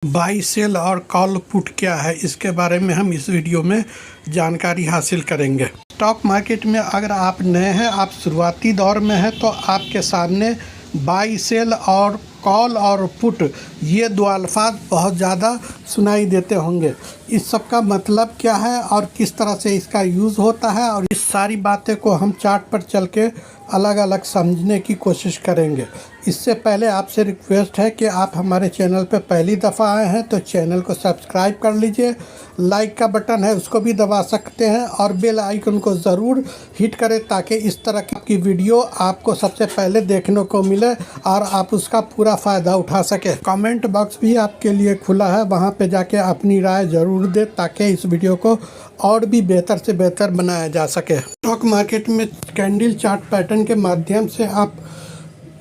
By cell और call put क्या है, इसके बारे में हम इस वीडियो में जानकारी हासिल करेंगे। स्टॉक मार्केट में अगर आप नए हैं, आप शुरुआती दौर में हैं, तो आपके सामने बाई सेल और कॉल और पुट ये दो अल्फाज बहुत ज़्यादा सुनाई देते होंगे। इस सब का मतलब क्या है और किस तरह से इसका यूज़ होता है, और इस सारी बातें को हम चार्ट पर चल के अलग अलग समझने की कोशिश करेंगे। इससे पहले आपसे रिक्वेस्ट है कि आप हमारे चैनल पर पहली दफ़ा आए हैं तो चैनल को सब्सक्राइब कर लीजिए। लाइक का बटन है उसको भी दबा सकते हैं और बेल आइकन को ज़रूर हिट करें ताकि इस तरह की वीडियो आपको सबसे पहले देखने को मिले और आप उसका पूरा फ़ायदा उठा सके। कमेंट बॉक्स भी आपके लिए खुला है, वहां पे जाके अपनी राय ज़रूर दें ताकि इस वीडियो को और भी बेहतर से बेहतर बनाया जा सके। स्टॉक मार्केट में कैंडल चार्ट पैटर्न के माध्यम से आप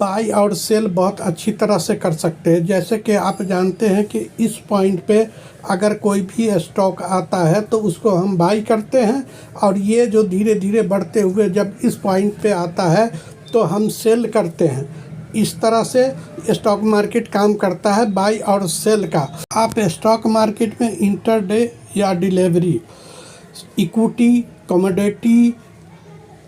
बाई और सेल बहुत अच्छी तरह से कर सकते हैं। जैसे कि आप जानते हैं कि इस पॉइंट पे अगर कोई भी स्टॉक आता है तो उसको हम बाई करते हैं, और ये जो धीरे धीरे बढ़ते हुए जब इस पॉइंट पे आता है तो हम सेल करते हैं। इस तरह से स्टॉक मार्केट काम करता है, बाई और सेल का। आप स्टॉक मार्केट में इंटरडे या डिलीवरी, इक्विटी, कमोडिटी,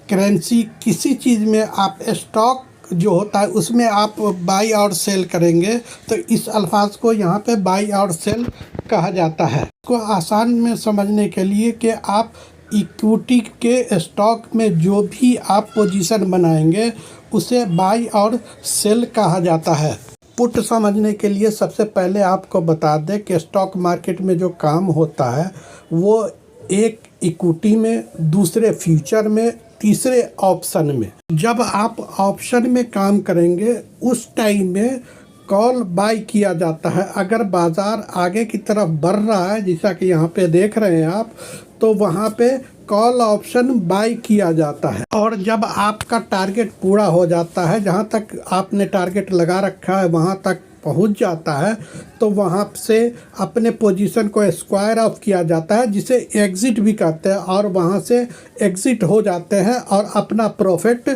करेंसी, किसी चीज़ में आप स्टॉक जो होता है उसमें आप बाई और सेल करेंगे तो इस अल्फाज को यहाँ पे बाई और सेल कहा जाता है। इसको आसान में समझने के लिए कि आप इक्विटी के स्टॉक में जो भी आप पोजीशन बनाएंगे उसे बाई और सेल कहा जाता है। पुट समझने के लिए सबसे पहले आपको बता दें कि स्टॉक मार्केट में जो काम होता है वो एक इक्विटी में, दूसरे फ्यूचर में, तीसरे ऑप्शन में। जब आप ऑप्शन में काम करेंगे उस टाइम में कॉल बाई किया जाता है। अगर बाज़ार आगे की तरफ बढ़ रहा है जैसा कि यहाँ पे देख रहे हैं आप, तो वहाँ पे कॉल ऑप्शन बाई किया जाता है। और जब आपका टारगेट पूरा हो जाता है, जहाँ तक आपने टारगेट लगा रखा है वहाँ तक पहुंच जाता है, तो वहां से अपने पोजीशन को स्क्वायर ऑफ किया जाता है जिसे एग्ज़िट भी कहते हैं, और वहां से एग्ज़िट हो जाते हैं और अपना प्रॉफिट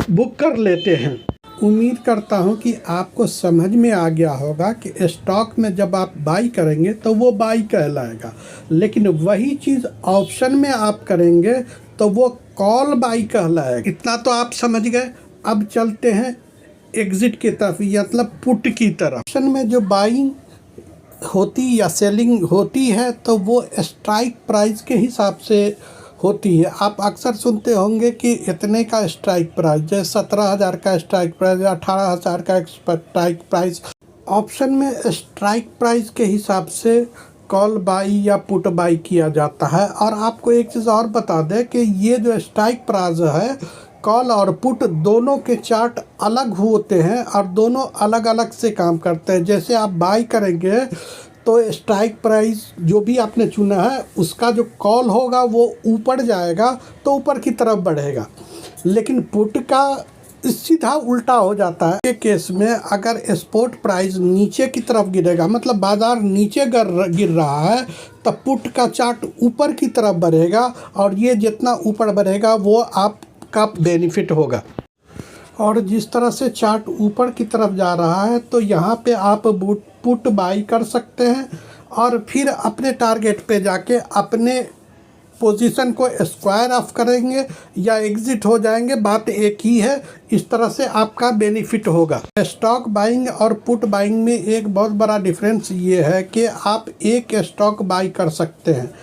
बुक कर लेते हैं। उम्मीद करता हूं कि आपको समझ में आ गया होगा कि स्टॉक में जब आप बाई करेंगे तो वो बाई कहलाएगा, लेकिन वही चीज़ ऑप्शन में आप करेंगे तो वो कॉल बाई कहलाएगा। इतना तो आप समझ गए। अब चलते हैं एग्जिट की तरफ, मतलब पुट की तरफ। ऑप्शन में जो बाइंग होती या सेलिंग होती है तो वो स्ट्राइक प्राइस के हिसाब से होती है। आप अक्सर सुनते होंगे कि इतने का स्ट्राइक प्राइस, जैसे 17,000 का स्ट्राइक प्राइस या 18,000 का स्ट्राइक प्राइस। ऑप्शन में स्ट्राइक प्राइस के हिसाब से कॉल बाई या पुट बाई किया जाता है। और आपको एक चीज़ और बता दें कि ये जो स्ट्राइक प्राइस है, कॉल और पुट दोनों के चार्ट अलग होते हैं और दोनों अलग अलग से काम करते हैं। जैसे आप बाई करेंगे तो स्ट्राइक प्राइस जो भी आपने चुना है उसका जो कॉल होगा वो ऊपर जाएगा तो ऊपर की तरफ बढ़ेगा, लेकिन पुट का सीधा उल्टा हो जाता है। के केस में अगर स्पॉट प्राइस नीचे की तरफ गिरेगा, मतलब बाजार नीचे गिर रहा है, तब पुट का चार्ट ऊपर की तरफ बढ़ेगा, और ये जितना ऊपर बढ़ेगा वो आपका बेनिफिट होगा। और जिस तरह से चार्ट ऊपर की तरफ जा रहा है तो यहाँ पे आप पुट बाई कर सकते हैं और फिर अपने टारगेट पे जाके अपने पोजीशन को स्क्वायर ऑफ करेंगे या एग्जिट हो जाएंगे, बात एक ही है। इस तरह से आपका बेनिफिट होगा। स्टॉक बाइंग और पुट बाइंग में एक बहुत बड़ा डिफरेंस ये है कि आप एक स्टॉक बाई कर सकते हैं,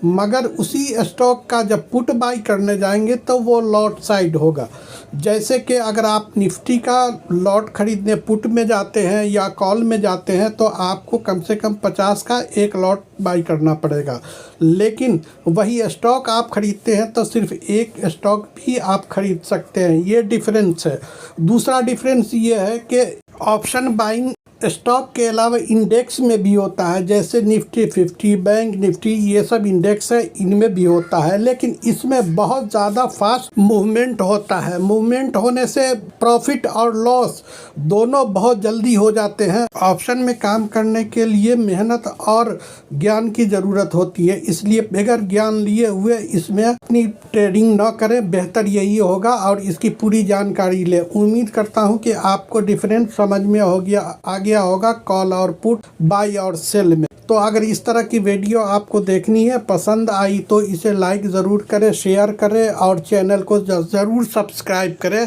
मगर उसी स्टॉक का जब पुट बाई करने जाएंगे तो वो लॉट साइड होगा। जैसे कि अगर आप निफ्टी का लॉट खरीदने पुट में जाते हैं या कॉल में जाते हैं तो आपको कम से कम 50 का एक लॉट बाई करना पड़ेगा, लेकिन वही स्टॉक आप खरीदते हैं तो सिर्फ एक स्टॉक भी आप खरीद सकते हैं। ये डिफरेंस है। दूसरा डिफरेंस ये है कि ऑप्शन बाइंग स्टॉक के अलावा इंडेक्स में भी होता है, जैसे निफ्टी 50, बैंक निफ्टी, ये सब इंडेक्स है, इनमें भी होता है, लेकिन इसमें बहुत ज़्यादा फास्ट मूवमेंट होता है। मूवमेंट होने से प्रॉफिट और लॉस दोनों बहुत जल्दी हो जाते हैं। ऑप्शन में काम करने के लिए मेहनत और ज्ञान की ज़रूरत होती है, इसलिए बगैर ज्ञान लिए हुए इसमें अपनी ट्रेडिंग न करें, बेहतर यही होगा, और इसकी पूरी जानकारी लें। उम्मीद करता हूँ कि आपको डिफरेंस समझ में हो गया। आगे गया होगा कॉल और पुट, बाई और सेल में। तो अगर इस तरह की वीडियो आपको देखनी है, पसंद आई तो इसे लाइक ज़रूर करें, शेयर करें और चैनल को ज़रूर सब्सक्राइब करें।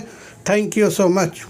Thank you so much.